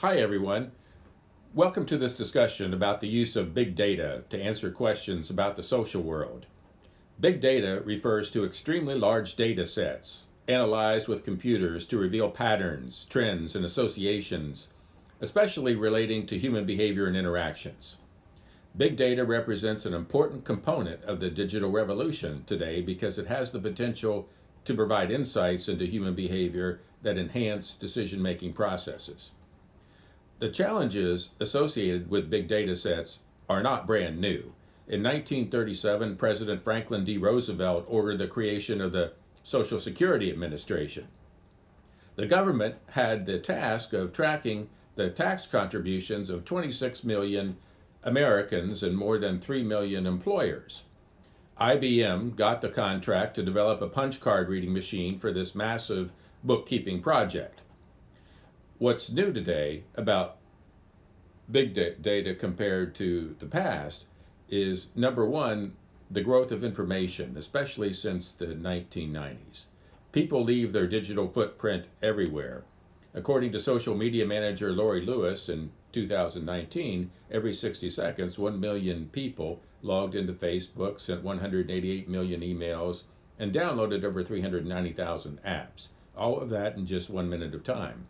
Hi, everyone. Welcome to this discussion about the use of big data to answer questions about the social world. Big data refers to extremely large data sets analyzed with computers to reveal patterns, trends, and associations, especially relating to human behavior and interactions. Big data represents an important component of the digital revolution today because it has the potential to provide insights into human behavior that enhance decision making processes. The challenges associated with big data sets are not brand new. In 1937, President Franklin D. Roosevelt ordered the creation of the Social Security Administration. The government had the task of tracking the tax contributions of 26 million Americans and more than 3 million employers. IBM got the contract to develop a punch card reading machine for this massive bookkeeping project. What's new today about big data compared to the past is number one, the growth of information, especially since the 1990s. People leave their digital footprint everywhere. According to social media manager Lori Lewis in 2019, every 60 seconds, 1 million people logged into Facebook, sent 188 million emails, and downloaded over 390,000 apps. All of that in just 1 minute of time.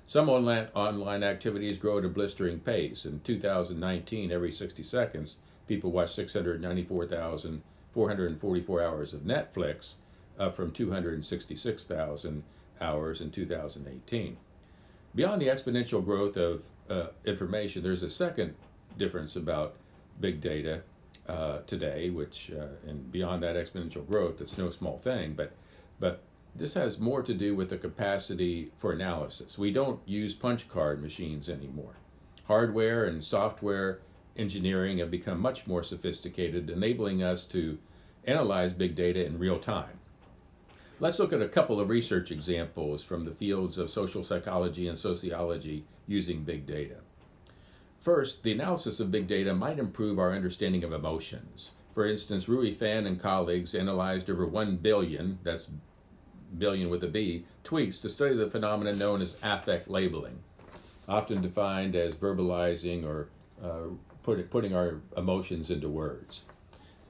Some online activities grow at a blistering pace. In 2019, every 60 seconds, people watched 694,444 hours of Netflix, up from 266,000 hours in 2018. Beyond the exponential growth of information, there's a second difference about big data today, which, and beyond that exponential growth, it's no small thing, but this has more to do with the capacity for analysis. We don't use punch card machines anymore. Hardware and software engineering have become much more sophisticated, enabling us to analyze big data in real time. Let's look at a couple of research examples from the fields of social psychology and sociology using big data. First, the analysis of big data might improve our understanding of emotions. For instance, Rui Fan and colleagues analyzed over 1 billion, that's billion with a B, tweets to study the phenomenon known as affect labeling, often defined as verbalizing or putting our emotions into words.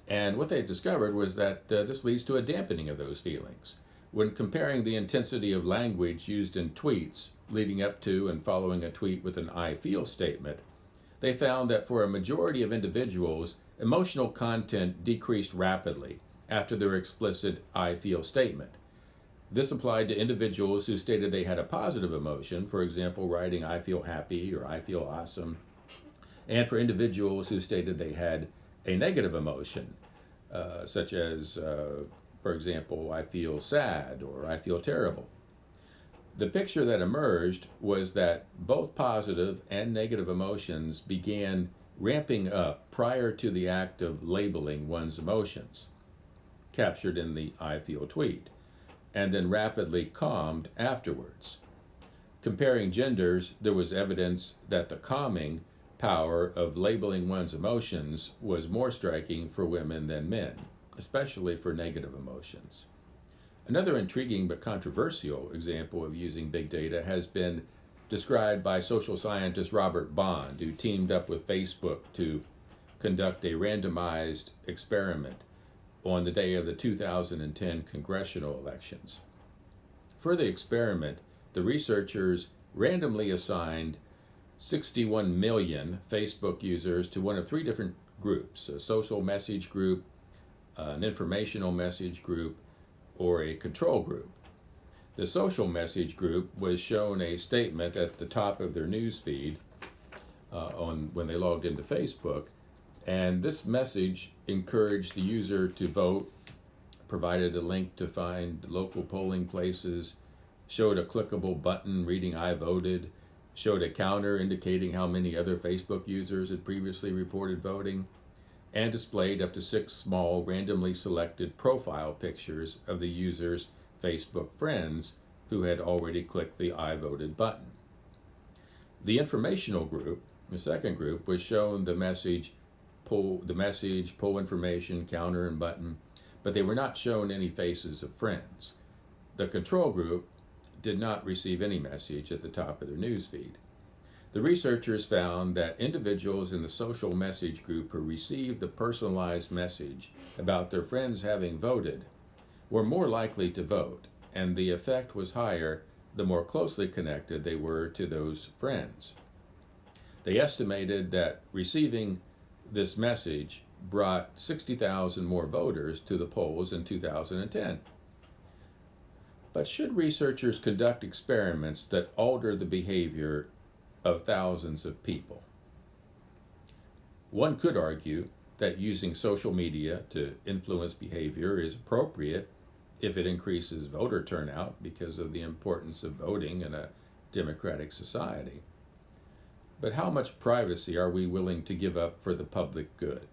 And what they discovered was that this leads to a dampening of those feelings. When comparing the intensity of language used in tweets leading up to and following a tweet with an I feel statement, they found that for a majority of individuals, emotional content decreased rapidly after their explicit I feel statement. This applied to individuals who stated they had a positive emotion, for example, writing I feel happy or I feel awesome, and for individuals who stated they had a negative emotion, such as, for example, I feel sad or I feel terrible. The picture that emerged was that both positive and negative emotions began ramping up prior to the act of labeling one's emotions, captured in the I feel tweet, and then rapidly calmed afterwards. Comparing genders, there was evidence that the calming power of labeling one's emotions was more striking for women than men, especially for negative emotions. Another intriguing but controversial example of using big data has been described by social scientist Robert Bond, who teamed up with Facebook to conduct a randomized experiment on the day of the 2010 congressional elections. For the experiment, the researchers randomly assigned 61 million Facebook users to one of three different groups: a social message group, an informational message group, or a control group. The social message group was shown a statement at the top of their news feed when they logged into Facebook, and this message encouraged the user to vote, provided a link to find local polling places, showed a clickable button reading I voted, showed a counter indicating how many other Facebook users had previously reported voting, and displayed up to 6 small randomly selected profile pictures of the user's Facebook friends who had already clicked the I voted button. The informational group, the second group, was shown the message, pull information, counter, and button, but they were not shown any faces of friends. The control group did not receive any message at the top of their news feed. The researchers found that individuals in the social message group who received the personalized message about their friends having voted were more likely to vote, and the effect was higher the more closely connected they were to those friends. They estimated that receiving this message brought 60,000 more voters to the polls in 2010. But should researchers conduct experiments that alter the behavior of thousands of people? One could argue that using social media to influence behavior is appropriate if it increases voter turnout because of the importance of voting in a democratic society. But how much privacy are we willing to give up for the public good?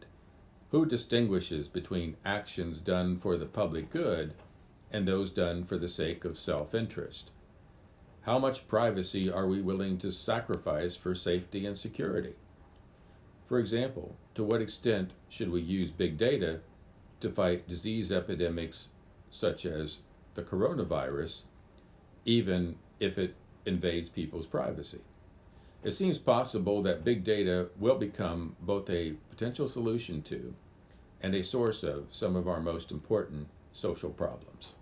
Who distinguishes between actions done for the public good and those done for the sake of self-interest? How much privacy are we willing to sacrifice for safety and security? For example, to what extent should we use big data to fight disease epidemics such as the coronavirus, even if it invades people's privacy? It seems possible that big data will become both a potential solution to and a source of some of our most important social problems.